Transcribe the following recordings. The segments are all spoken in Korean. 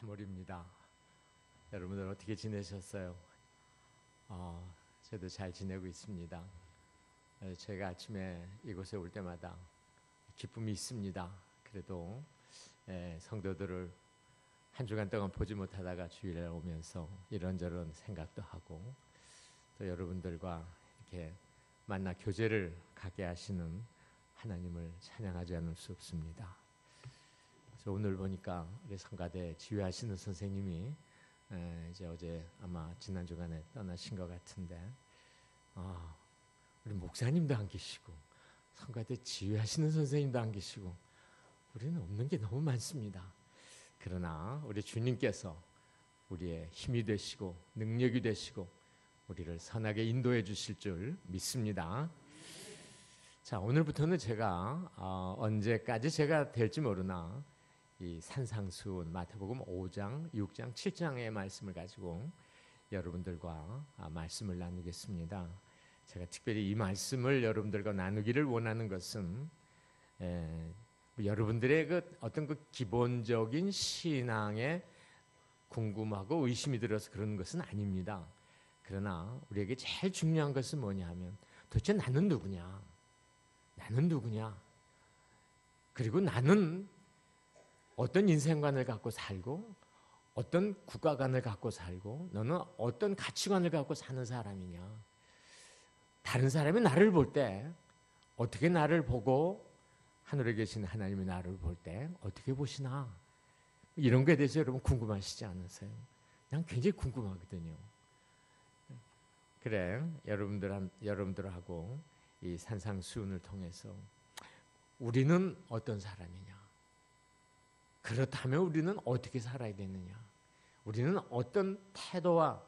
3월입니다. 여러분들 어떻게 지내셨어요? 저도 잘 지내고 있습니다. 제가 아침에 이곳에 올 때마다 기쁨이 있습니다. 그래도 성도들을 한 주간 동안 보지 못하다가 주일에 오면서 이런저런 생각도 하고 또 여러분들과 이렇게 만나 교제를 갖게 하시는 하나님을 찬양하지 않을 수 없습니다. 그래서 오늘 보니까 우리 성가대 지휘하시는 선생님이 이제 어제 아마 지난 주간에 떠나신 것 같은데 우리 목사님도 안 계시고 성가대 지휘하시는 선생님도 안 계시고 우리는 없는 게 너무 많습니다. 그러나 우리 주님께서 우리의 힘이 되시고 능력이 되시고 우리를 선하게 인도해 주실 줄 믿습니다. 자, 오늘부터는 제가 언제까지 제가 될지 모르나 이 산상수훈 마태복음 5장, 6장, 7장의 말씀을 가지고 여러분들과 말씀을 나누겠습니다. 제가 특별히 이 말씀을 여러분들과 나누기를 원하는 것은 여러분들의 어떤 기본적인 신앙에 궁금하고 의심이 들어서 그러는 것은 아닙니다. 그러나 우리에게 제일 중요한 것은 뭐냐 하면 도대체 나는 누구냐? 나는 누구냐? 그리고 나는 어떤 인생관을 갖고 살고 어떤 국가관을 갖고 살고 너는 어떤 가치관을 갖고 사는 사람이냐? 다른 사람이 나를 볼 때 어떻게 나를 보고 하늘에 계신 하나님이 나를 볼 때 어떻게 보시나? 이런 거에 대해서 여러분 궁금하시지 않으세요? 난 굉장히 궁금하거든요. 그래, 여러분들하고 이 산상수훈을 통해서 우리는 어떤 사람이냐? 그렇다면 우리는 어떻게 살아야 되느냐? 우리는 어떤 태도와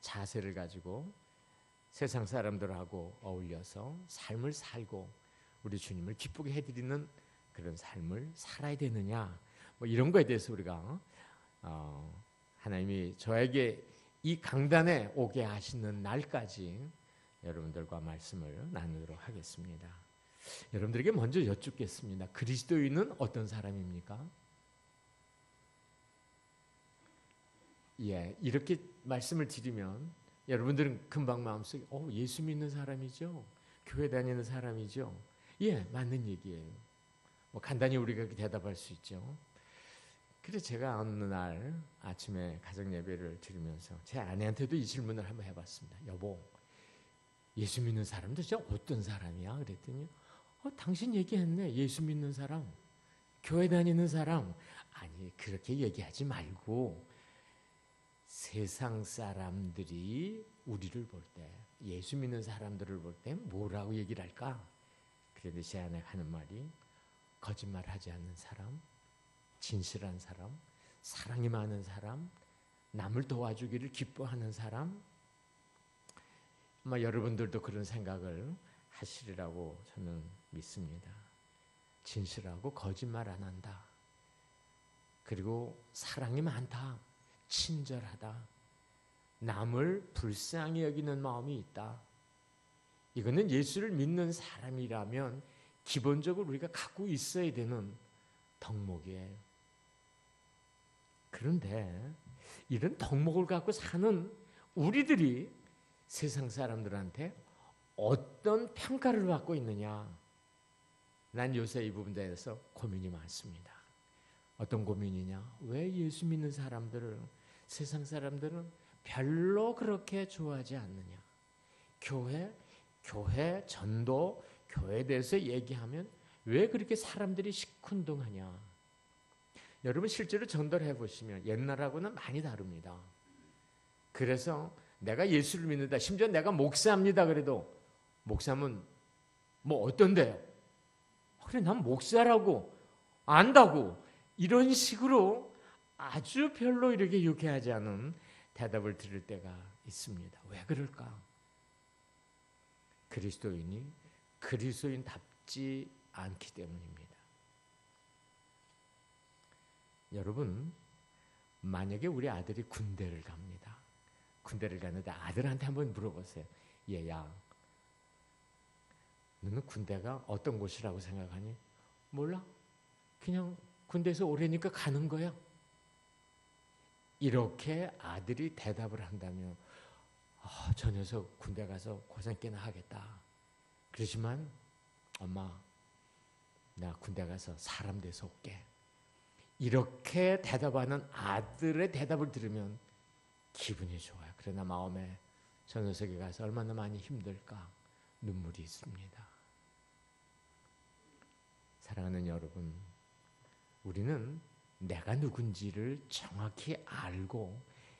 자세를 가지고 세상 사람들하고 어울려서 삶을 살고 우리 주님을 기쁘게 해드리는 그런 삶을 살아야 되느냐? 뭐 이런 거에 대해서 우리가 하나님이 저에게 이 강단에 오게 하시는 날까지 여러분들과 말씀을 나누도록 하겠습니다. 여러분들에게 먼저 여쭙겠습니다. 그리스도인은 어떤 사람입니까? 이렇게 말씀을 드리면 여러분들은 금방 마음속에 예수 믿는 사람이죠? 교회 다니는 사람이죠? 맞는 얘기예요. 간단히 우리가 대답할 수 있죠. 그래서 제가 어느 날 아침에 가정 예배를 드리면서 제 아내한테도 이 질문을 한번 해봤습니다. 여보, 예수 믿는 사람도 진짜 어떤 사람이야? 그랬더니 당신 얘기했네. 예수 믿는 사람, 교회 다니는 사람. 아니, 그렇게 얘기하지 말고 세상 사람들이 우리를 볼 때, 예수 믿는 사람들을 볼 때 뭐라고 얘기를 할까? 그런데 제 아내가 하는 말이 거짓말하지 않는 사람, 진실한 사람, 사랑이 많은 사람, 남을 도와주기를 기뻐하는 사람. 아마 여러분들도 그런 생각을 하시리라고 저는 믿습니다. 진실하고 거짓말 안 한다. 그리고 사랑이 많다. 친절하다. 남을 불쌍히 여기는 마음이 있다. 이거는 예수를 믿는 사람이라면 기본적으로 우리가 갖고 있어야 되는 덕목이에요. 그런데 이런 덕목을 갖고 사는 우리들이 세상 사람들한테 어떤 평가를 받고 있느냐? 난 요새 이 부분에 대해서 고민이 많습니다. 어떤 고민이냐? 왜 예수 믿는 사람들을 세상 사람들은 별로 그렇게 좋아하지 않느냐? 교회, 전도, 교회에 대해서 얘기하면 왜 그렇게 사람들이 시큰둥하냐? 여러분 실제로 전도를 해보시면 옛날하고는 많이 다릅니다. 그래서 내가 예수를 믿는다, 심지어 내가 목사입니다 그래도 목사면 뭐 어떤데요? 그래, 난 목사라고 안다고 이런 식으로 아주 별로 이렇게 유쾌하지 않은 대답을 들을 때가 있습니다. 왜 그럴까? 그리스도인이 그리스도인답지 않기 때문입니다. 여러분, 만약에 우리 아들이 군대를 갑니다. 군대를 가는데 아들한테 한번 물어보세요. 얘야, 너는 군대가 어떤 곳이라고 생각하니? 몰라. 그냥 군대에서 오래니까 가는 거야. 이렇게 아들이 대답을 한다면 저 녀석 군대 가서 고생 꽤나 하겠다. 그러지만 엄마, 나 군대 가서 사람 돼서 올게. 이렇게 대답하는 아들의 대답을 들으면 기분이 좋아요. 그러나 마음에 저 녀석이 가서 얼마나 많이 힘들까 눈물이 있습니다. 사랑하는 여러분, 우리는 내가 누군지를 정확히 알고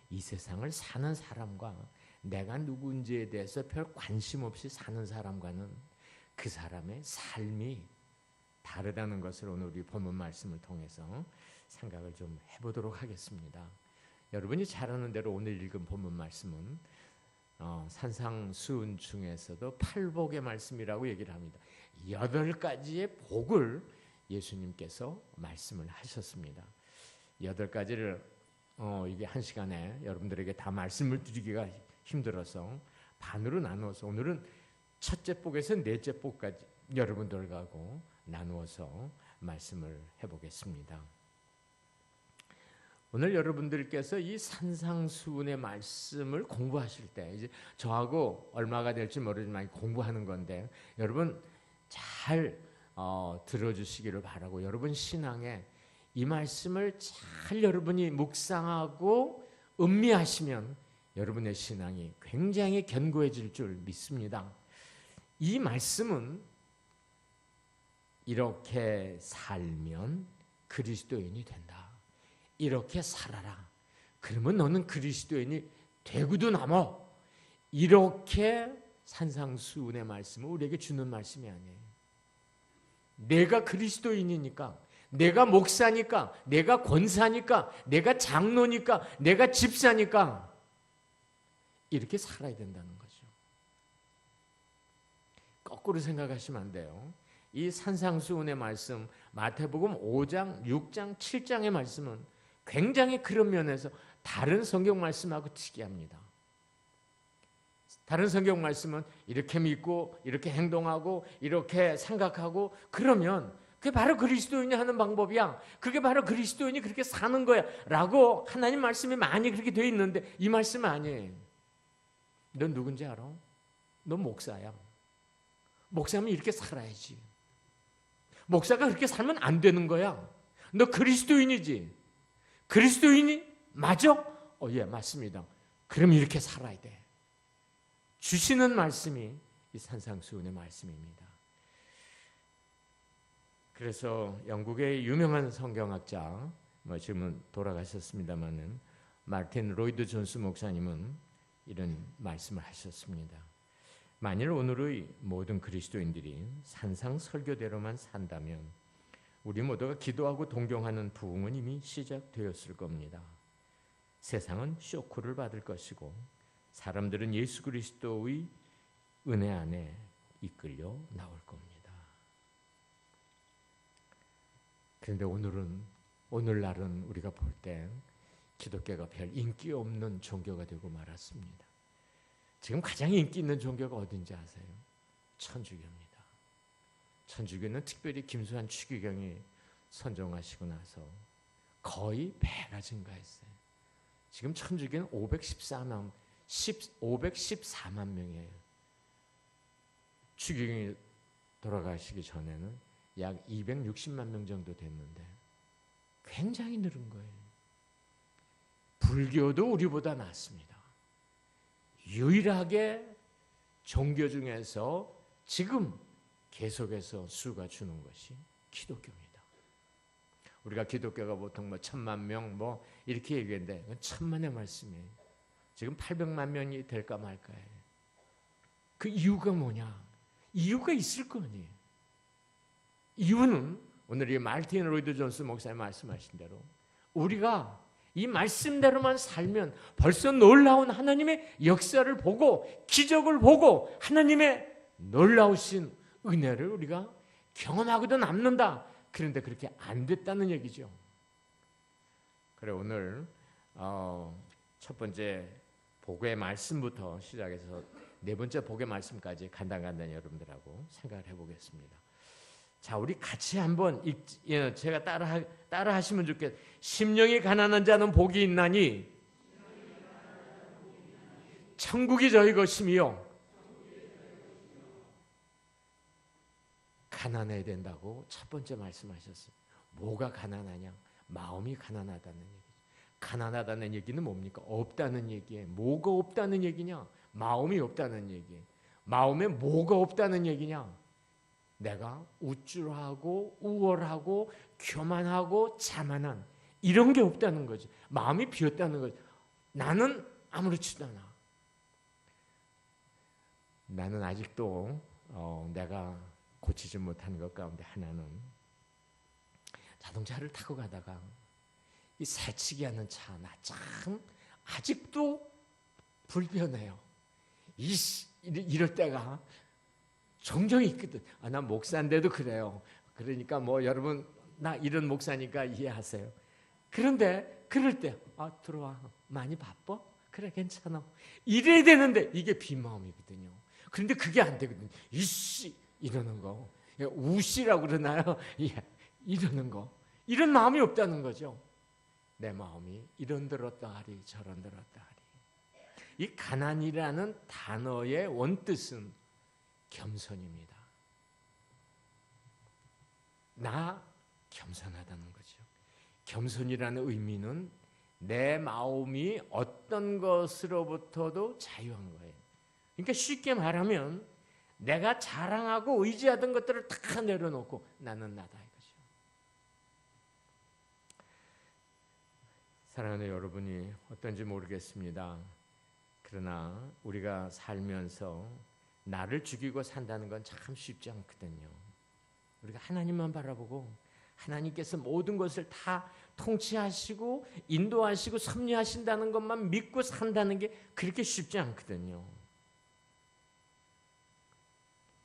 이 세상을 사는 사람과 내가 누군지에 대해서 별 관심 없이 사는 사람과는 그 사람의 삶이 다르다는 것을 오늘 우리 본문 말씀을 통해서 생각을 좀 해보도록 하겠습니다. 여러분이 잘 아는 대로 오늘 읽은 본문 말씀은 산상수훈 중에서도 팔복의 말씀이라고 얘기를 합니다. 8가지의 복을 예수님께서 말씀을 하셨습니다. 8가지를 이게 한 시간에 여러분들에게 다 말씀을 드리기가 힘들어서 반으로 나누어서 오늘은 첫째 복에서 넷째 복까지 여러분들하고 나누어서 말씀을 해보겠습니다. 오늘 여러분들께서 이 산상수훈의 말씀을 공부하실 때 이제 저하고 얼마가 될지 모르지만 공부하는 건데 여러분 잘 들어주시기를 바라고 여러분 신앙에 이 말씀을 잘 여러분이 묵상하고 음미하시면 여러분의 신앙이 굉장히 견고해질 줄 믿습니다. 이 말씀은 이렇게 살면 그리스도인이 된다. 이렇게 살아라. 그러면 너는 그리스도인이 되고도 남아. 이렇게 산상수훈의 말씀은 우리에게 주는 말씀이 아니에요. 내가 그리스도인이니까, 내가 목사니까, 내가 권사니까, 내가 장로니까, 내가 집사니까 이렇게 살아야 된다는 거죠. 거꾸로 생각하시면 안 돼요. 이 산상수훈의 말씀, 마태복음 5장, 6장, 7장의 말씀은 굉장히 그런 면에서 다른 성경 말씀하고 특이합니다. 다른 성경 말씀은 이렇게 믿고 이렇게 행동하고 이렇게 생각하고 그러면 그게 바로 그리스도인이 하는 방법이야. 그게 바로 그리스도인이 그렇게 사는 거야 라고 하나님 말씀이 많이 그렇게 되어 있는데 이 말씀은 아니에요. 넌 누군지 알아? 넌 목사야. 목사면 이렇게 살아야지. 목사가 그렇게 살면 안 되는 거야. 너 그리스도인이지? 그리스도인이 맞아? 예, 맞습니다. 그럼 이렇게 살아야 돼. 주시는 말씀이 이 산상수훈의 말씀입니다. 그래서 영국의 유명한 성경학자, 지금은 돌아가셨습니다마는 마틴 로이드 존스 목사님은 이런 말씀을 하셨습니다. 만일 오늘의 모든 그리스도인들이 산상 설교대로만 산다면 우리 모두가 기도하고 동경하는 부흥은 이미 시작되었을 겁니다. 세상은 쇼크를 받을 것이고 사람들은 예수 그리스도의 은혜 안에 이끌려 나올 겁니다. 그런데 오늘날은 우리가 볼 때 기독교가 별 인기 없는 종교가 되고 말았습니다. 지금 가장 인기 있는 종교가 어딘지 아세요? 천주교입니다. 천주교는 특별히 김수환 추기경이 선종하시고 나서 거의 배가 증가했어요. 지금 천주교는 514만 명이에요. 추기경이 돌아가시기 전에는 약 260만 명 정도 됐는데 굉장히 늘은 거예요. 불교도 우리보다 낫습니다. 유일하게 종교 중에서 지금 계속해서 수가 주는 것이 기독교입니다. 우리가 기독교가 보통 1000만 명 이렇게 얘기했는데 그건 천만의 말씀이에요. 지금 800만 명이 될까 말까예요. 그 이유가 뭐냐? 이유가 있을 거 아니에요. 이유는 오늘 이 마틴 로이드 존스 목사님 말씀하신 대로 우리가 이 말씀대로만 살면 벌써 놀라운 하나님의 역사를 보고 기적을 보고 하나님의 놀라우신 은혜를 우리가 경험하고도 남는다. 그런데 그렇게 안 됐다는 얘기죠. 그래 오늘 첫 번째 복의 말씀부터 시작해서 네 번째 복의 말씀까지 간단히 여러분들하고 생각을 해보겠습니다. 자, 우리 같이 한번 제가 따라 하시면 좋겠어요. 심령이 가난한 자는 복이 있나니 천국이 저희 것이며 가난해야 된다고 첫 번째 말씀하셨어요. 뭐가 가난하냐? 마음이 가난하다는 얘기죠. 가난하다는 얘기는 뭡니까? 없다는 얘기예요. 뭐가 없다는 얘기냐? 마음이 없다는 얘기예요. 마음에 뭐가 없다는 얘기냐? 내가 우쭐하고 우월하고 교만하고 자만한 이런 게 없다는 거죠. 마음이 비었다는 거죠. 나는 아무렇지도 않아. 나는 아직도 내가 고치지 못한 것 가운데 하나는 자동차를 타고 가다가 이 새치기 하는 차, 나 참 아직도 불편해요. 이럴 때가 종종 있거든. 난 목사인데도 그래요. 그러니까 뭐 여러분 나 이런 목사니까 이해하세요. 그런데 그럴 때 들어와. 많이 바빠? 그래 괜찮아. 이래야 되는데 이게 빈마음이거든요. 그런데 그게 안 되거든요. 이씨 이러는 거. 우씨라고 그러나요? 이러는 거. 이런 마음이 없다는 거죠. 내 마음이 이런 들었다 하리 저런 들었다 하리. 이 가난이라는 단어의 원뜻은 겸손입니다. 나 겸손하다는 거죠. 겸손이라는 의미는 내 마음이 어떤 것으로부터도 자유한 거예요. 그러니까 쉽게 말하면 내가 자랑하고 의지하던 것들을 다 내려놓고 나는 나다 이거죠. 사랑하는 여러분이 어떤지 모르겠습니다. 그러나 우리가 살면서 나를 죽이고 산다는 건 참 쉽지 않거든요. 우리가 하나님만 바라보고 하나님께서 모든 것을 다 통치하시고 인도하시고 섭리하신다는 것만 믿고 산다는 게 그렇게 쉽지 않거든요.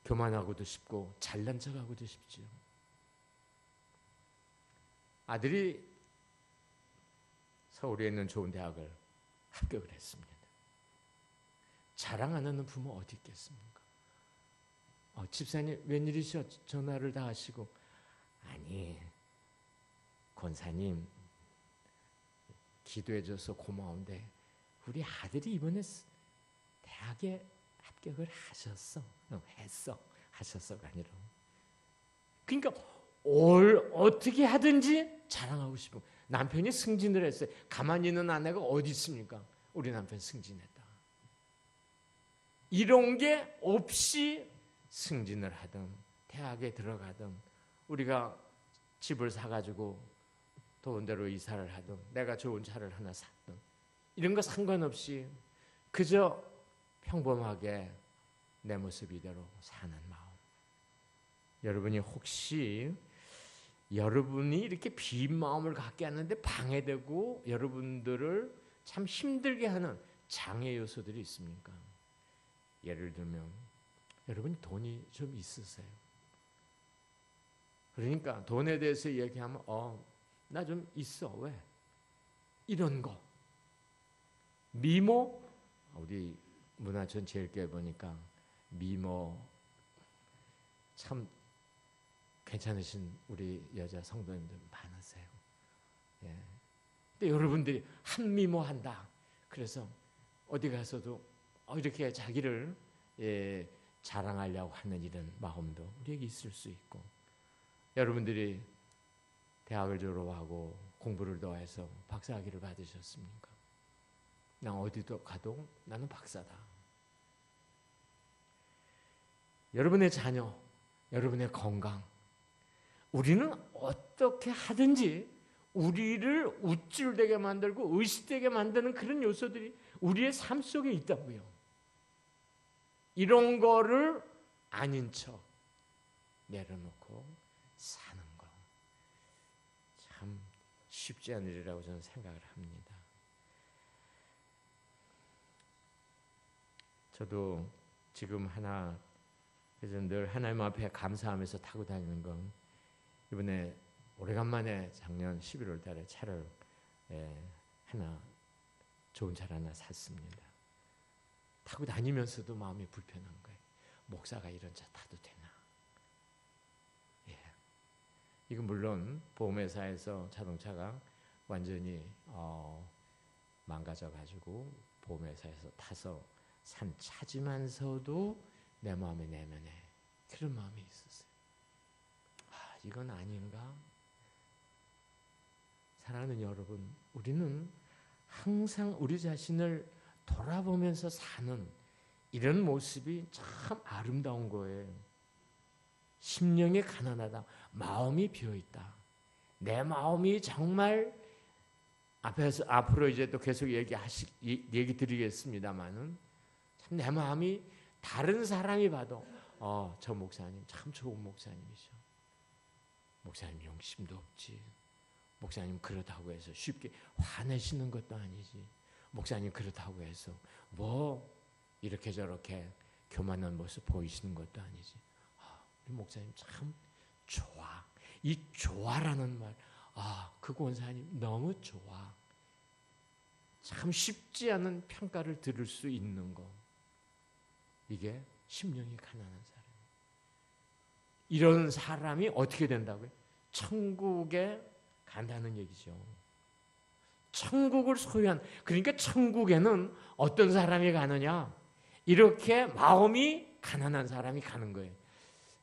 교만하고도 쉽고 잘난 척하고도 쉽죠. 아들이 서울에 있는 좋은 대학을 합격을 했습니다. 자랑 안 하는 부모 어디 있겠습니까? 집사님 웬일이셔? 전화를 다 하시고 아니 권사님 기도해줘서 고마운데 우리 아들이 이번에 대학에 합격을 하셨어가 아니라 그러니까 어떻게 하든지 자랑하고 싶어. 남편이 승진을 했어요. 가만히 있는 아내가 어디 있습니까? 우리 남편 승진했다. 이런 게 없이 승진을 하든 대학에 들어가든 우리가 집을 사가지고 좋은 데로 이사를 하든 내가 좋은 차를 하나 샀든 이런 거 상관없이 그저 평범하게 내 모습 이대로 사는 마음. 여러분이 혹시 여러분이 이렇게 빈 마음을 갖게 하는데 방해되고 여러분들을 참 힘들게 하는 장애 요소들이 있습니까? 예를 들면 여러분이 돈이 좀 있으세요. 그러니까 돈에 대해서 얘기하면 나 좀 있어. 왜? 이런 거. 미모? 우리 문화촌 제일교회 보니까 미모 참 괜찮으신 우리 여자 성도님들 많으세요. 예. 근데 여러분들이 한미모 한다. 그래서 어디 가서도 이렇게 자기를 자랑하려고 하는 이런 마음도 우리에게 있을 수 있고 여러분들이 대학을 졸업하고 공부를 더 해서 박사학위를 받으셨습니까? 난 어디도 가도 나는 박사다. 여러분의 자녀, 여러분의 건강 우리는 어떻게 하든지 우리를 우쭐대게 만들고 의식되게 만드는 그런 요소들이 우리의 삶 속에 있다고요. 이런 거를 아닌 척 내려놓고 사는 거 참 쉽지 않은 일이라고 저는 생각을 합니다. 저도 지금 그래서 늘 하나님 앞에 감사하면서 타고 다니는 건 이번에 오래간만에 작년 11월 달에 차를 좋은 차를 하나 샀습니다. 타고 다니면서도 마음이 불편한 거예요. 목사가 이런 차 타도 되나? 이건 물론 보험회사에서 자동차가 완전히 망가져가지고 보험회사에서 타서 산 찾으면서도 내 마음에 내면에 그런 마음이 있었어요. 이건 아닌가? 사랑하는 여러분, 우리는 항상 우리 자신을 돌아보면서 사는 이런 모습이 참 아름다운 거예요. 심령이 가난하다. 마음이 비어있다. 내 마음이 정말 앞으로 이제 또 계속 얘기 드리겠습니다만은 참 내 마음이 다른 사람이 봐도 저 목사님 참 좋은 목사님이죠. 목사님 용심도 없지. 목사님 그렇다고 해서 쉽게 화내시는 것도 아니지. 목사님 그렇다고 해서 뭐 이렇게 저렇게 교만한 모습 보이시는 것도 아니지. 우리 목사님 참 좋아. 이 좋아라는 말, 그 권사님 너무 좋아. 참 쉽지 않은 평가를 들을 수 있는 거. 이게 심령이 가난한 사람. 이런 사람이 어떻게 된다고요? 천국에 간다는 얘기죠. 천국을 소유한, 그러니까 천국에는 어떤 사람이 가느냐? 이렇게 마음이 가난한 사람이 가는 거예요.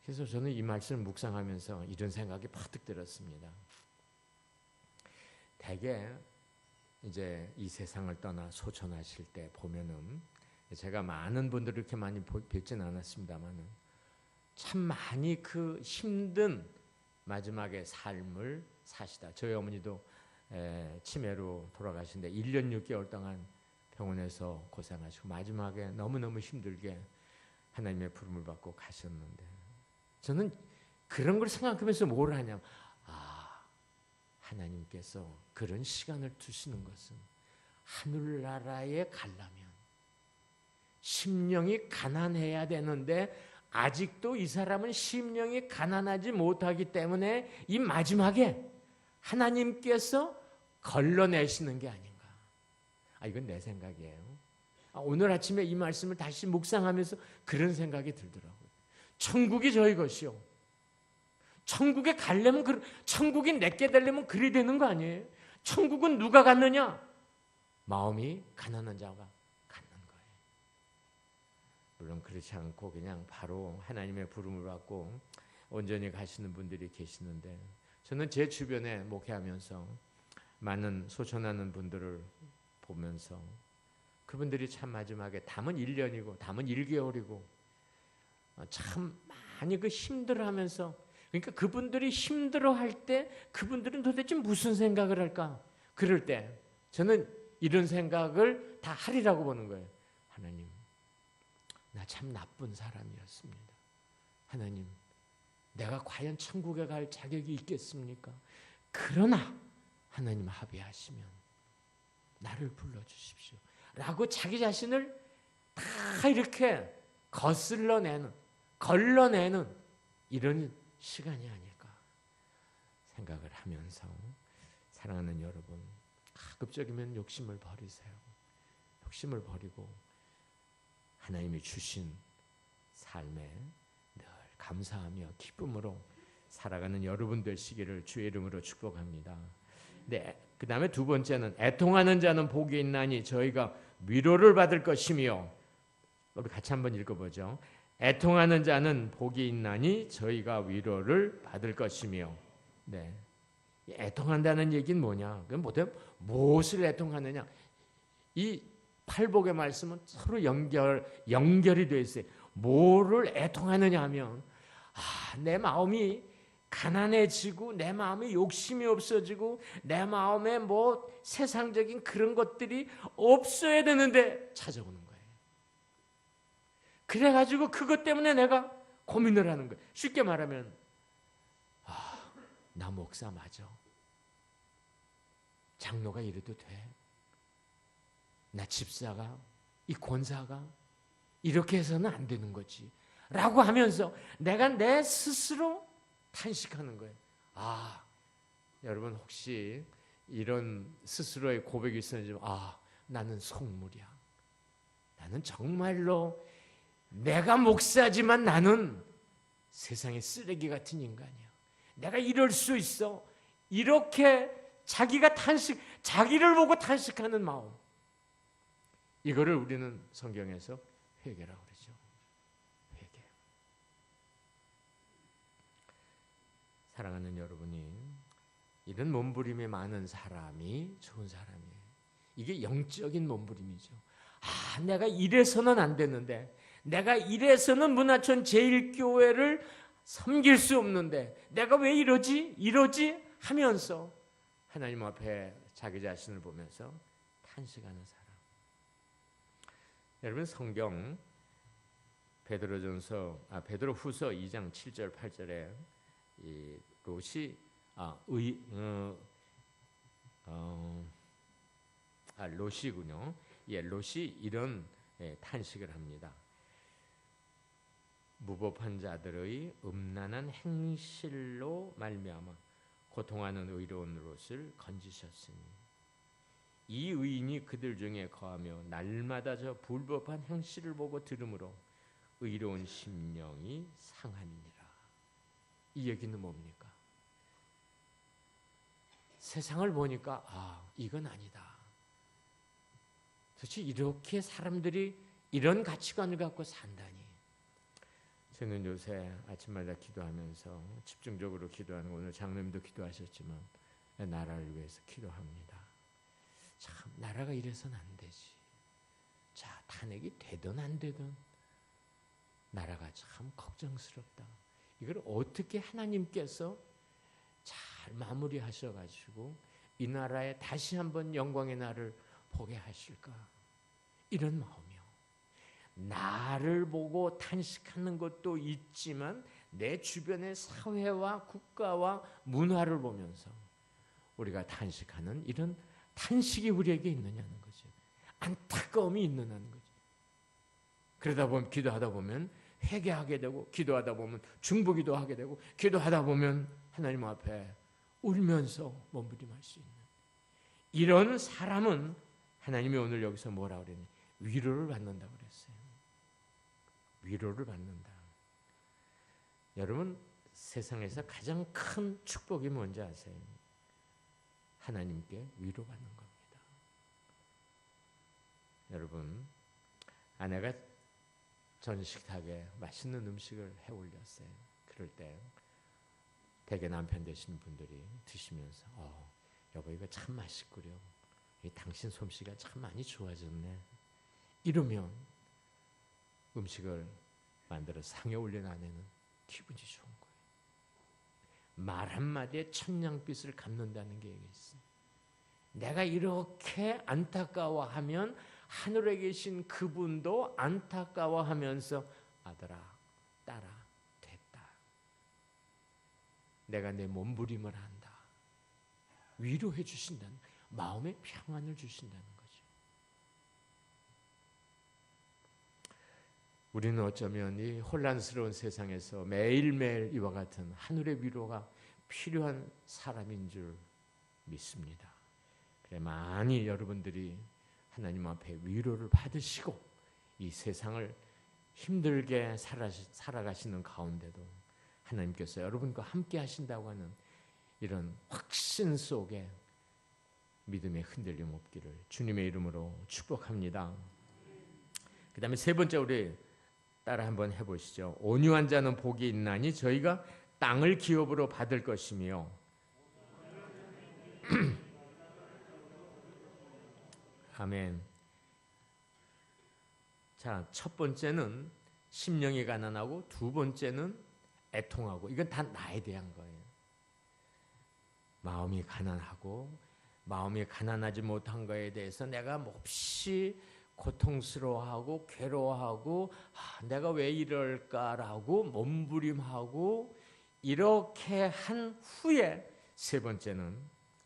그래서 저는 이 말씀을 묵상하면서 이런 생각이 퍼뜩 들었습니다. 대개 이제 이 세상을 떠나 소천하실 때 보면은, 제가 많은 분들을 이렇게 많이 뵙지는 않았습니다만은 참 많이 그 힘든 마지막에 삶을 사시다. 저희 어머니도 치매로 돌아가신데 1년 6개월 동안 병원에서 고생하시고 마지막에 너무너무 힘들게 하나님의 부름을 받고 가셨는데, 저는 그런 걸 생각하면서 뭘 하냐면, 하나님께서 그런 시간을 두시는 것은 하늘나라에 가려면 심령이 가난해야 되는데 아직도 이 사람은 심령이 가난하지 못하기 때문에 이 마지막에 하나님께서 걸러내시는 게 아닌가. 이건 내 생각이에요. 오늘 아침에 이 말씀을 다시 묵상하면서 그런 생각이 들더라고요. 천국이 저희 것이요. 천국에 가려면, 천국이 내게 되려면 그리 되는 거 아니에요? 천국은 누가 갖느냐? 마음이 가난한 자가 갖는 거예요. 물론 그렇지 않고 그냥 바로 하나님의 부름을 받고 온전히 가시는 분들이 계시는데, 저는 제 주변에 목회하면서 많은 소천하는 분들을 보면서 그분들이 참 마지막에 담은 1년이고 담은 1개월이고 참 많이 그 힘들어하면서, 그러니까 그분들이 힘들어할 때 그분들은 도대체 무슨 생각을 할까? 그럴 때 저는 이런 생각을 다 하리라고 보는 거예요. 하나님, 나 참 나쁜 사람이었습니다. 하나님, 내가 과연 천국에 갈 자격이 있겠습니까? 그러나 하나님 합의하시면 나를 불러주십시오 라고 자기 자신을 다 이렇게 걸러내는 이런 시간이 아닐까 생각을 하면서, 사랑하는 여러분, 가급적이면 욕심을 버리세요. 욕심을 버리고 하나님이 주신 삶에 늘 감사하며 기쁨으로 살아가는 여러분 되시기를 주의 이름으로 축복합니다. 네, 그 다음에 두 번째는 애통하는 자는 복이 있나니 저희가 위로를 받을 것이며, 우리 같이 한번 읽어보죠. 애통하는 자는 복이 있나니 저희가 위로를 받을 것이며. 네, 애통한다는 얘기는 뭐냐? 그럼 무엇을 애통하느냐? 이 팔복의 말씀은 서로 연결이 되어 있어요. 뭐를 애통하느냐 하면, 내 마음이 가난해지고 내 마음에 욕심이 없어지고 내 마음에 뭐 세상적인 그런 것들이 없어야 되는데 찾아오는 거예요. 그래가지고 그것 때문에 내가 고민을 하는 거예요. 쉽게 말하면, 나 목사 맞아. 장로가 이래도 돼. 나 집사가, 이 권사가 이렇게 해서는 안 되는 거지 라고 하면서 내가 내 스스로 탄식하는 거예요. 여러분 혹시 이런 스스로의 고백이 있었는지, 나는 속물이야. 나는 정말로 내가 목사지만 나는 세상의 쓰레기 같은 인간이야. 내가 이럴 수 있어. 이렇게 자기를 보고 탄식하는 마음, 이거를 우리는 성경에서 회개라고 그러죠. 회개. 사랑하는 여러분이 이런 몸부림이 많은 사람이 좋은 사람이에요. 이게 영적인 몸부림이죠. 내가 이래서는 안 됐는데, 내가 이래서는 문화촌 제1교회를 섬길 수 없는데 내가 왜 이러지 하면서 하나님 앞에 자기 자신을 보면서 탄식하는 사람. 여러분, 성경 베드로후서 2장 7절 8절에 이 롯이 롯이군요. 롯이 이런 탄식을 합니다. 무법한 자들의 음란한 행실로 말미암아 고통하는 의로운 롯을 건지셨으니 이 의인이 그들 중에 거하며 날마다 저 불법한 행실을 보고 들으므로 의로운 심령이 상하니라. 이 얘기는 뭡니까? 세상을 보니까 이건 아니다. 도대체 이렇게 사람들이 이런 가치관을 갖고 산다니. 저는 요새 아침마다 기도하면서 집중적으로 기도하는, 오늘 장로님도 기도하셨지만 나라를 위해서 기도합니다. 참 나라가 이래서는 안 되지. 자, 탄핵이 되든 안 되든 나라가 참 걱정스럽다. 이걸 어떻게 하나님께서 잘 마무리하셔가지고 이 나라에 다시 한번 영광의 날을 보게 하실까? 이런 마음이요. 나를 보고 탄식하는 것도 있지만 내 주변의 사회와 국가와 문화를 보면서 우리가 탄식하는 이런 탄식이 우리에게 있느냐는 거죠. 안타까움이 있느냐는 거죠. 그러다 보면 기도하다 보면 회개하게 되고, 기도하다 보면 중보기도 하게 되고, 기도하다 보면 하나님 앞에 울면서 몸부림할 수 있는 이런 사람은 하나님이 오늘 여기서 뭐라 그랬니? 위로를 받는다고 그랬어요. 위로를 받는다. 여러분, 세상에서 가장 큰 축복이 뭔지 아세요? 하나님께 위로받는 겁니다. 여러분, 아내가 전식탁에 맛있는 음식을 해올렸어요. 그럴 때 대개 남편 되시는 분들이 드시면서 여보 이거 참 맛있구려. 당신 솜씨가 참 많이 좋아졌네. 이러면 음식을 만들어 상에 올린 아내는 기분이 좋은 거예요. 말 한마디에 천냥빚을 갚는다는 게 있어요. 내가 이렇게 안타까워하면 하늘에 계신 그분도 안타까워하면서 아들아, 딸아, 됐다. 내가 내 몸부림을 한다. 위로해 주신다는, 마음의 평안을 주신다는 거죠. 우리는 어쩌면 이 혼란스러운 세상에서 매일매일 이와 같은 하늘의 위로가 필요한 사람인 줄 믿습니다. 그래, 많이 여러분들이 하나님 앞에 위로를 받으시고 이 세상을 힘들게 살아가시는 가운데도 하나님께서 여러분과 함께 하신다고 하는 이런 확신 속에 믿음의 흔들림 없기를 주님의 이름으로 축복합니다. 그 다음에 세 번째, 우리 따라 한번 해보시죠. 온유한 자는 복이 있나니 저희가 땅을 기업으로 받을 것이며. 아멘. 자, 첫 번째는 심령이 가난하고, 두 번째는 애통하고. 이건 다 나에 대한 거예요. 마음이 가난하고, 마음이 가난하지 못한 거에 대해서 내가 몹시 고통스러워하고 괴로워하고 내가 왜 이럴까라고 몸부림하고, 이렇게 한 후에 세 번째는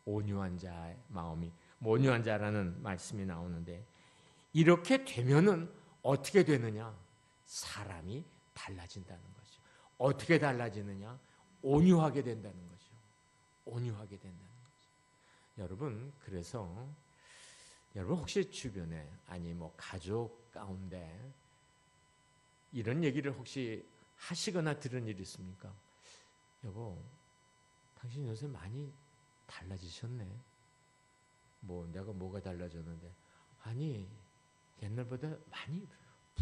온유한 자의 마음이, 온유한 자라는 말씀이 나오는데, 이렇게 되면은 어떻게 되느냐? 사람이 달라진다는 거죠. 어떻게 달라지느냐? 온유하게 된다는 거죠. 온유하게 된다는 거죠. 여러분, 그래서 여러분 혹시 주변에, 아니 가족 가운데 이런 얘기를 혹시 하시거나 들은 일 있습니까? 여보, 당신 요새 많이 달라지셨네. 내가 뭐가 달라졌는데? 아니, 옛날보다 많이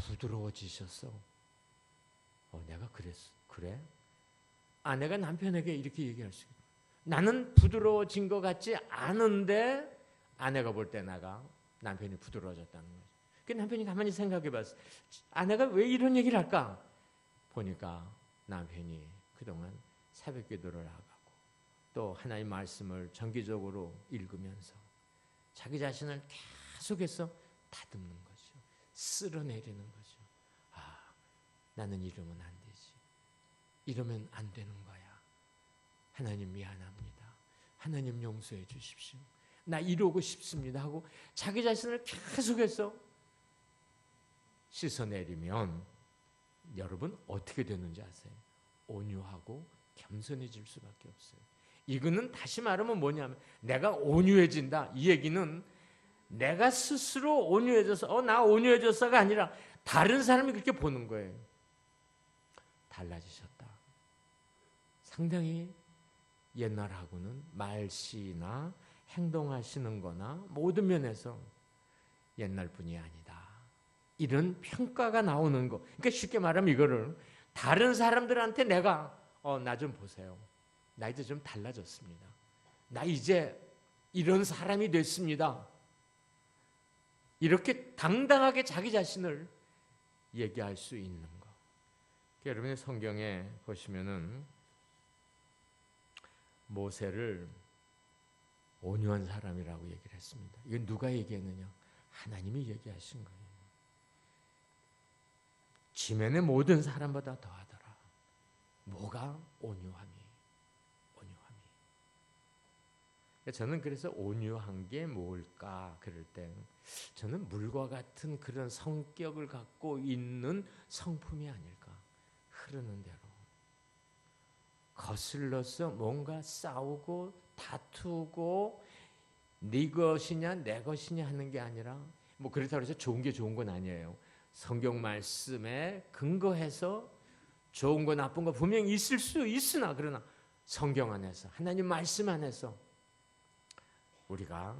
부드러워지셨어. 내가 그랬어. 그래? 아내가 남편에게 이렇게 얘기할 수 있어. 나는 부드러워진 것 같지 않은데 아내가 볼 때 남편이 부드러워졌다는 거죠. 그 남편이 가만히 생각해 봤어. 아내가 왜 이런 얘기를 할까? 보니까 남편이 그동안 새벽 기도를 나가고 또 하나님 말씀을 정기적으로 읽으면서 자기 자신을 계속해서 다듬는 거죠. 쓸어내리는 거죠. 나는 이러면 안 되지. 이러면 안 되는 거야. 하나님 미안합니다. 하나님 용서해 주십시오. 나 이러고 싶습니다 하고 자기 자신을 계속해서 씻어내리면 여러분 어떻게 되는지 아세요? 온유하고 겸손해질 수밖에 없어요. 이거는 다시 말하면 뭐냐면 내가 온유해진다. 이 얘기는 내가 스스로 온유해져서 나 온유해졌어가 아니라 다른 사람이 그렇게 보는 거예요. 달라지셨다. 상당히 옛날하고는 말씨나 행동하시는 거나 모든 면에서 옛날 분이 아니다. 이런 평가가 나오는 거. 그러니까 쉽게 말하면 이거를 다른 사람들한테 내가 나 좀 보세요. 나 이제 좀 달라졌습니다. 나 이제 이런 사람이 됐습니다. 이렇게 당당하게 자기 자신을 얘기할 수 있는 거. 여러분의 성경에 보시면은 모세를 온유한 사람이라고 얘기를 했습니다. 이건 누가 얘기했느냐? 하나님이 얘기하신 거예요. 지면의 모든 사람보다 더하더라. 뭐가 온유함이. 저는 그래서 온유한 게 뭘까 그럴 때 저는 물과 같은 그런 성격을 갖고 있는 성품이 아닐까. 흐르는 대로 거슬러서 뭔가 싸우고 다투고 네 것이냐 내 것이냐 하는 게 아니라 뭐 그렇다고 해서 좋은 게 좋은 건 아니에요. 성경 말씀에 근거해서 좋은 거 나쁜 거 분명히 있을 수 있으나 그러나 성경 안에서 하나님 말씀 안에서 우리가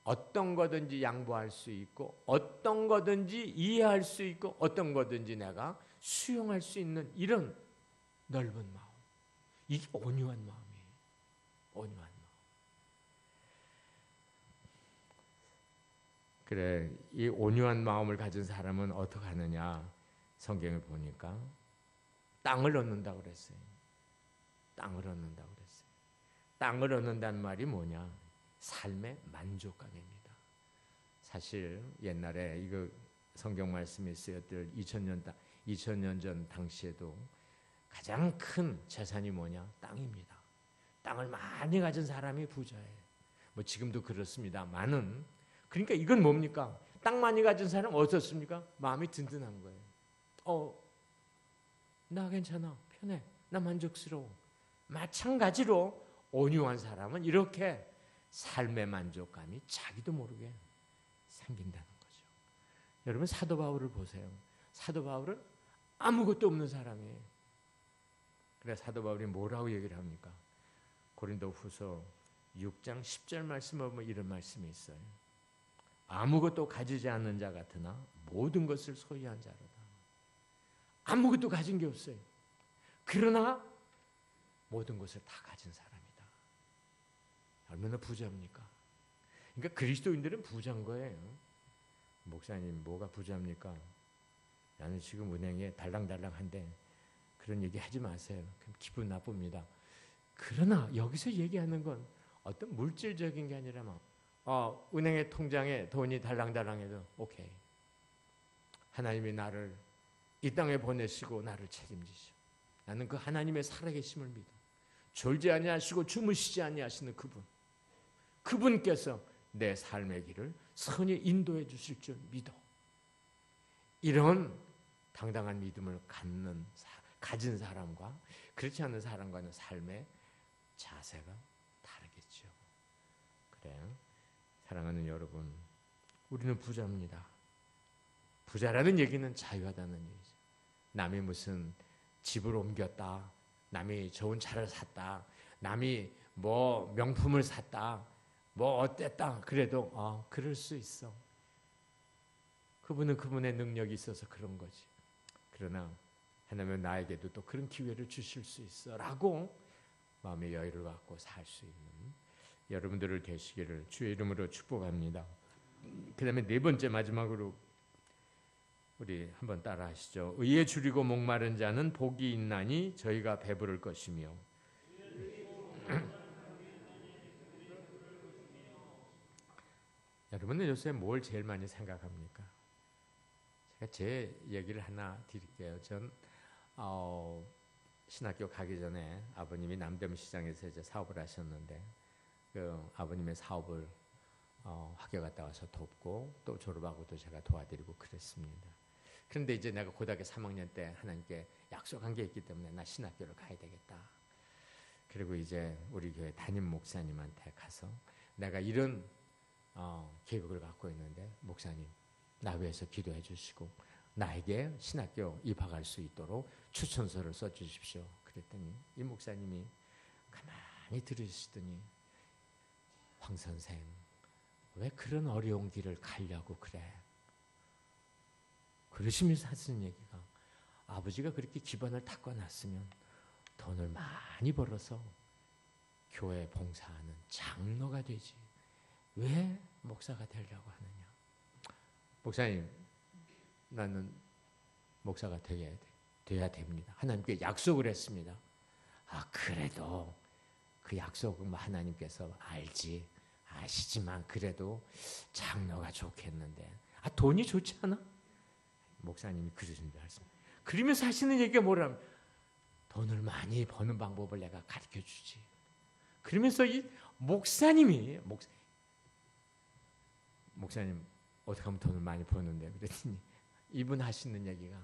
어떤 거든지 양보할 수 있고 어떤 거든지 이해할 수 있고 어떤 거든지 내가 수용할 수 있는 이런 넓은 마음. 이게 온유한 마음이에요. 온유한 마음. 그래, 이 온유한 마음을 가진 사람은 어떻게 하느냐? 성경을 보니까 땅을 얻는다고 그랬어요. 땅을 얻는다고 그랬어요. 땅을 얻는다는 말이 뭐냐? 삶의 만족감입니다. 사실 옛날에 이거 성경 말씀에 쓰였던 2000년 전 당시에도 가장 큰 재산이 뭐냐? 땅입니다. 땅을 많이 가진 사람이 부자예요. 뭐 지금도 그렇습니다. 많은. 그러니까 이건 뭡니까? 땅 많이 가진 사람 어떻습니까? 마음이 든든한 거예요. 나 괜찮아. 편해. 나 만족스러워. 마찬가지로 온유한 사람은 이렇게 삶의 만족감이 자기도 모르게 생긴다는 거죠. 여러분 사도 바울을 보세요. 사도 바울은 아무것도 없는 사람이에요. 그래 사도 바울이 뭐라고 얘기를 합니까? 고린도후서 6장 10절 말씀을 보면 이런 말씀이 있어요. 아무것도 가지지 않는 자 같으나 모든 것을 소유한 자로다. 아무것도 가진 게 없어요. 그러나 모든 것을 다 가진 사람이다. 얼마나 부자입니까? 그러니까 그리스도인들은 부자인 거예요. 목사님 뭐가 부자입니까? 나는 지금 은행에 달랑달랑한데 그런 얘기 하지 마세요. 그럼 기분 나쁩니다. 그러나 여기서 얘기하는 건 어떤 물질적인 게 아니라 은행의 통장에 돈이 달랑달랑해도 오케이. 하나님이 나를 이 땅에 보내시고 나를 책임지시오. 나는 그 하나님의 살아계심을 믿어. 졸지 아니하시고 주무시지 아니하시는 그분께서 내 삶의 길을 선히 인도해 주실 줄 믿어. 이런 당당한 믿음을 가진 사람과 그렇지 않은 사람과는 삶의 자세가 다르겠죠. 그래, 사랑하는 여러분, 우리는 부자입니다. 부자라는 얘기는 자유하다는 얘기죠. 남이 무슨 집을 옮겼다, 남이 좋은 차를 샀다, 남이 뭐 명품을 샀다, 뭐 어땠다 그래도 그럴 수 있어. 그분은 그분의 능력이 있어서 그런 거지. 그러나 하나님은 나에게도 또 그런 기회를 주실 수 있어 라고 마음의 여유를 갖고 살 수 있는 여러분들을 되시기를 주의 이름으로 축복합니다. 그 다음에 네 번째 마지막으로 우리 한번 따라 하시죠. 의에 줄이고 목마른 자는 복이 있나니 저희가 배부를 것이며. 여러분은 요새 뭘 제일 많이 생각합니까? 제가 제 얘기를 하나 드릴게요. 전 신학교 가기 전에 아버님이 남대문 시장에서 이제 사업을 하셨는데 그 아버님의 사업을 학교 갔다 와서 돕고 또 졸업하고도 제가 도와드리고 그랬습니다. 그런데 이제 내가 고등학교 3학년 때 하나님께 약속한 게 있기 때문에 나 신학교를 가야 되겠다. 그리고 이제 우리 교회 담임 목사님한테 가서 내가 이런 계획을 갖고 있는데 목사님 나 위해서 기도해 주시고 나에게 신학교 입학할 수 있도록 추천서를 써주십시오. 그랬더니 이 목사님이 가만히 들으시더니 황 선생 왜 그런 어려운 길을 가려고 그래? 그러시면서 하시는 얘기가 아버지가 그렇게 기반을 닦아놨으면 돈을 많이 벌어서 교회 봉사하는 장로가 되지 왜 목사가 되려고 하느냐? 목사님 나는 목사가 돼야 됩니다. 하나님께 약속을 했습니다. 그래도 그 약속은 하나님께서 아시지만 그래도 장로가 좋겠는데 돈이 좋지 않아? 목사님이 그러신 줄 알았습니다. 그러면서 하시는 얘기가 뭐라면 돈을 많이 버는 방법을 내가 가르쳐주지. 그러면서 이 목사님 어떻게 하면 돈을 많이 버는데 그랬더니 이분 하시는 얘기가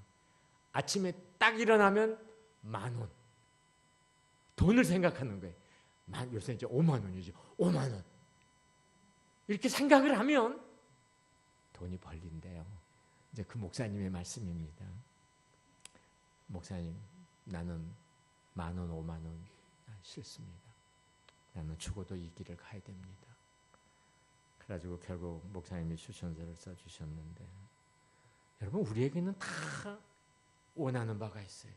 아침에 딱 일어나면 10,000원 돈을 생각하는 거예요. 요새 이제 5만 원이죠. 5만 원 이렇게 생각을 하면 돈이 벌린대요. 이제 그 목사님의 말씀입니다. 목사님 나는 10,000원 5만 원 싫습니다. 나는 죽어도 이 길을 가야 됩니다. 그래가지고 결국 목사님이 추천서를 써주셨는데 여러분 우리에게는 다 원하는 바가 있어요.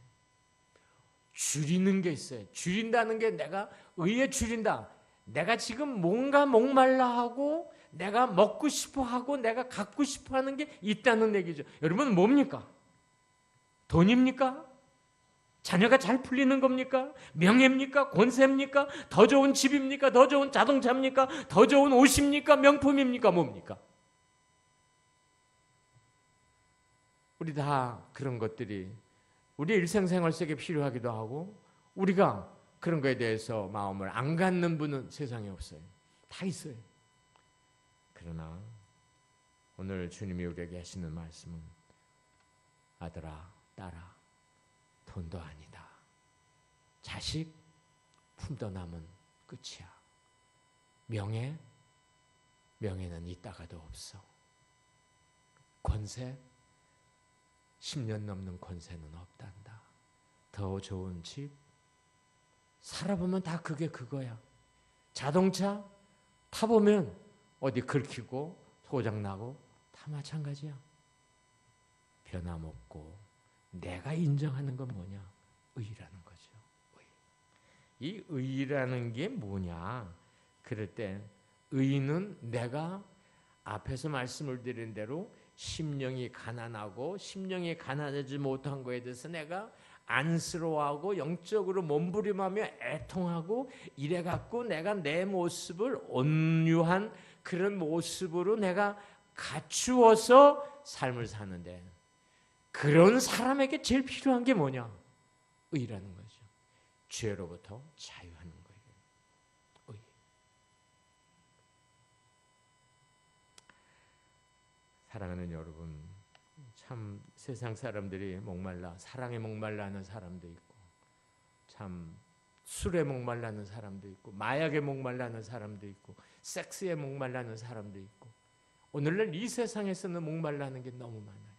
줄이는 게 있어요. 줄인다는 게 내가 의에 줄인다. 내가 지금 뭔가 목말라 하고 내가 먹고 싶어 하고 내가 갖고 싶어 하는 게 있다는 얘기죠. 여러분 뭡니까? 돈입니까? 자녀가 잘 풀리는 겁니까? 명예입니까? 권세입니까? 더 좋은 집입니까? 더 좋은 자동차입니까? 더 좋은 옷입니까? 명품입니까? 뭡니까? 우리 다 그런 것들이 우리 일생생활 속에 필요하기도 하고 우리가 그런 거에 대해서 마음을 안 갖는 분은 세상에 없어요. 다 있어요. 그러나 오늘 주님이 우리에게 하시는 말씀은 아들아, 딸아, 돈도 아니다. 자식, 품더 남은 끝이야. 명예는 있다가도 없어. 권세, 10년 넘는 권세는 없단다. 더 좋은 집, 살아보면 다 그게 그거야. 자동차 타보면 어디 긁히고 고장나고 다 마찬가지야. 변함없고 내가 인정하는 건 뭐냐? 의라는 거죠. 이 의라는 게 뭐냐? 그럴 때 의는 내가 앞에서 말씀을 드린 대로 심령이 가난하고 심령이 가난하지 못한 거에 대해서 내가 안쓰러워하고 영적으로 몸부림하며 애통하고 이래갖고 내가 내 모습을 온유한 그런 모습으로 내가 갖추어서 삶을 사는데 그런 사람에게 제일 필요한 게 뭐냐? 의라는 거죠. 죄로부터 자유하는 거예요. 의. 사랑하는 여러분, 참 세상 사람들이 목말라 사랑에 목말라 하는 사람도 있고 참 술에 목말라 하는 사람도 있고 마약에 목말라 하는 사람도 있고 섹스에 목말라 하는 사람도 있고 오늘날 이 세상에서는 목말라 하는 게 너무 많아요.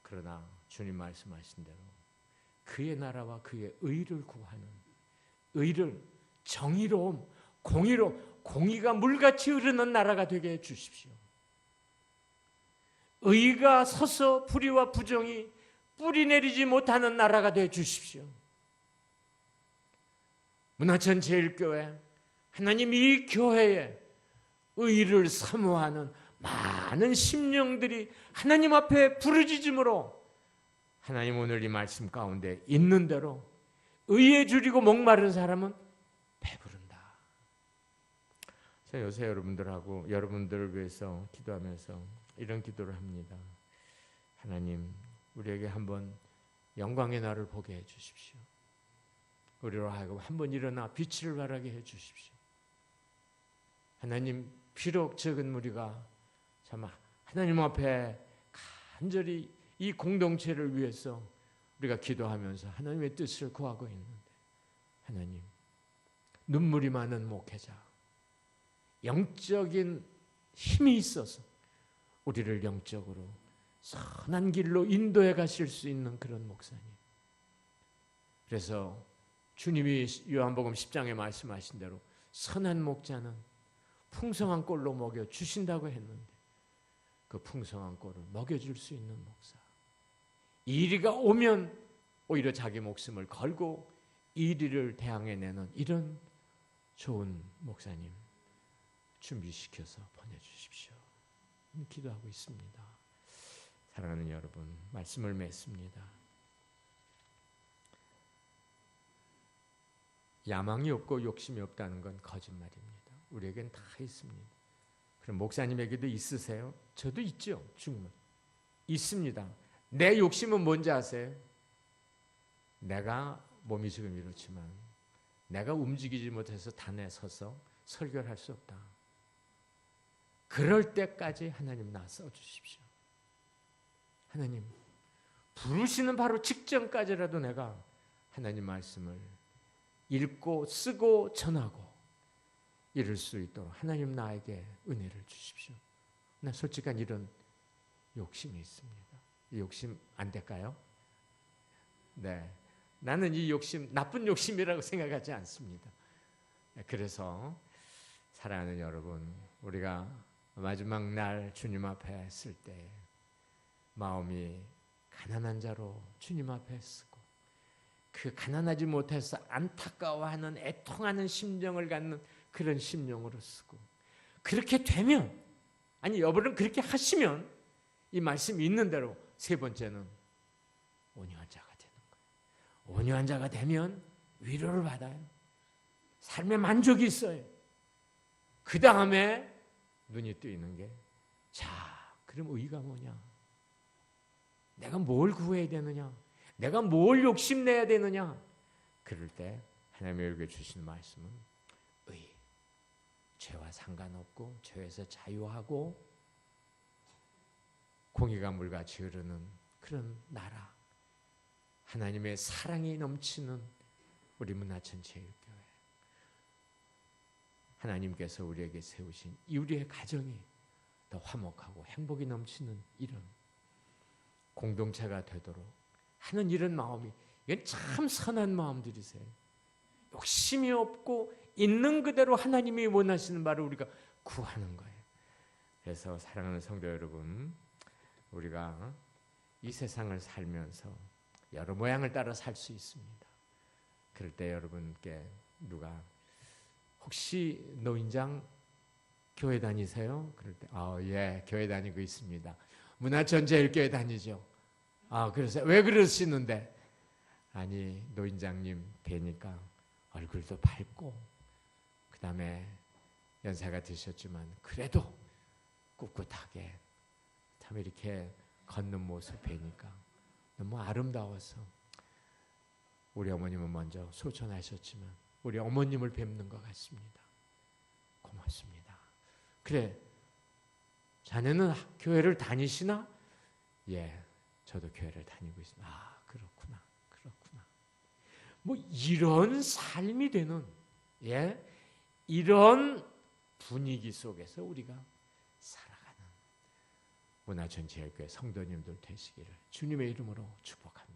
그러나 주님 말씀하신 대로 그의 나라와 그의 의를 구하는 의를 정의로움, 공의가 물같이 흐르는 나라가 되게 해 주십시오. 의가 서서 불의와 부정이 뿌리 내리지 못하는 나라가 되어 주십시오. 문화천 제일교회, 하나님 이 교회에 의를 사모하는 많은 심령들이 하나님 앞에 부르짖음으로 하나님 오늘 이 말씀 가운데 있는 대로 의에 줄이고 목마른 사람은 배부른다. 제가 요새 여러분들하고 여러분들을 위해서 기도하면서 이런 기도를 합니다. 하나님, 우리에게 한번 영광의 날을 보게 해 주십시오. 우리로 하여금 한번 일어나 빛을 발하게 해 주십시오. 하나님, 비록 적은 무리가 참 하나님 앞에 간절히 이 공동체를 위해서 우리가 기도하면서 하나님의 뜻을 구하고 있는데, 하나님, 눈물이 많은 목회자, 영적인 힘이 있어서 우리를 영적으로 선한 길로 인도해 가실 수 있는 그런 목사님. 그래서 주님이 요한복음 10장에 말씀하신 대로 선한 목자는 풍성한 꼴로 먹여 주신다고 했는데, 그 풍성한 꼴을 먹여줄 수 있는 목사, 이리가 오면 오히려 자기 목숨을 걸고 이리를 대항해내는 이런 좋은 목사님 준비시켜서 보내주십시오. 기도하고 있습니다. 사랑하는 여러분, 말씀을 맺습니다. 야망이 없고 욕심이 없다는 건 거짓말입니다. 우리에겐 다 있습니다. 그럼 목사님에게도 있으세요? 저도 있죠. 충분히 있습니다. 내 욕심은 뭔지 아세요? 내가 몸이 지금 이렇지만 내가 움직이지 못해서 단에 서서 설교를 할 수 없다. 그럴 때까지 하나님 나 써주십시오. 하나님, 부르시는 바로 직전까지라도 내가 하나님 말씀을 읽고 쓰고 전하고 이럴 수 있도록 하나님 나에게 은혜를 주십시오. 나 솔직한 이런 욕심이 있습니다. 이 욕심 안 될까요? 네, 나는 이 욕심 나쁜 욕심이라고 생각하지 않습니다. 그래서 사랑하는 여러분, 우리가 마지막 날 주님 앞에 쓸 때 마음이 가난한 자로 주님 앞에 쓰고, 그 가난하지 못해서 안타까워하는 애통하는 심정을 갖는 그런 심령으로 쓰고, 그렇게 되면, 아니 여러분 그렇게 하시면 이 말씀이 있는 대로 세 번째는 온유한 자가 되는 거예요. 온유한 자가 되면 위로를 받아요. 삶에 만족이 있어요. 그 다음에 눈이 뜨이는 게, 자, 그럼 의가 뭐냐? 내가 뭘 구해야 되느냐? 내가 뭘 욕심내야 되느냐? 그럴 때 하나님의 우리에게 주시는 말씀은 의, 죄와 상관없고 죄에서 자유하고 공의가 물같이 흐르는 그런 나라, 하나님의 사랑이 넘치는 우리 문화천 제일교회, 하나님께서 우리에게 세우신 이 우리의 가정이 더 화목하고 행복이 넘치는 이런 공동체가 되도록 하는 이런 마음이, 이건 참 선한 마음들이세요. 욕심이 없고 있는 그대로 하나님이 원하시는 바를 우리가 구하는 거예요. 그래서 사랑하는 성도 여러분, 우리가 이 세상을 살면서 여러 모양을 따라 살 수 있습니다. 그럴 때 여러분께 누가 혹시 노인장 교회 다니세요? 그럴 때 예, 교회 다니고 있습니다. 문화천 제일교회 다니죠. 그래서 왜 그러시는데? 아니, 노인장님 뵈니까 얼굴도 밝고 그 다음에 연세가 드셨지만 그래도 꿋꿋하게 참 이렇게 걷는 모습 뵈니까 너무 아름다워서 우리 어머님은 먼저 소천하셨지만 우리 어머님을 뵙는 것 같습니다. 고맙습니다. 그래, 자네는 교회를 다니시나? 예, 저도 교회를 다니고 있습니다. 그렇구나. 뭐 이런 삶이 되는, 예, 이런 분위기 속에서 우리가 살아가는 문화천 제일교회 성도님들 되시기를 주님의 이름으로 축복합니다.